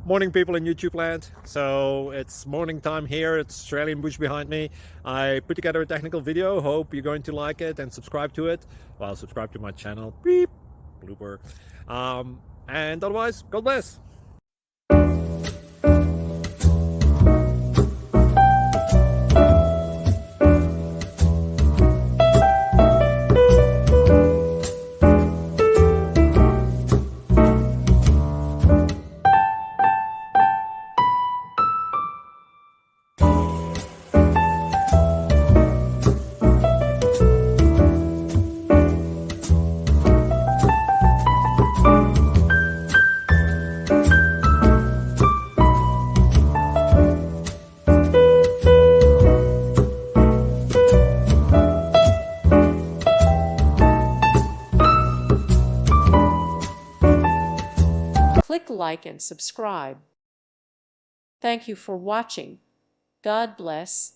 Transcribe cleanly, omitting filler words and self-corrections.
Morning, people in YouTube land. So it's morning time here. It's Australian bush behind me. I put together a technical video. Hope you're going to like it and subscribe to it. Well, subscribe to my channel. Beep. Blooper. And otherwise, God bless. Click like and subscribe. Thank you for watching. God bless.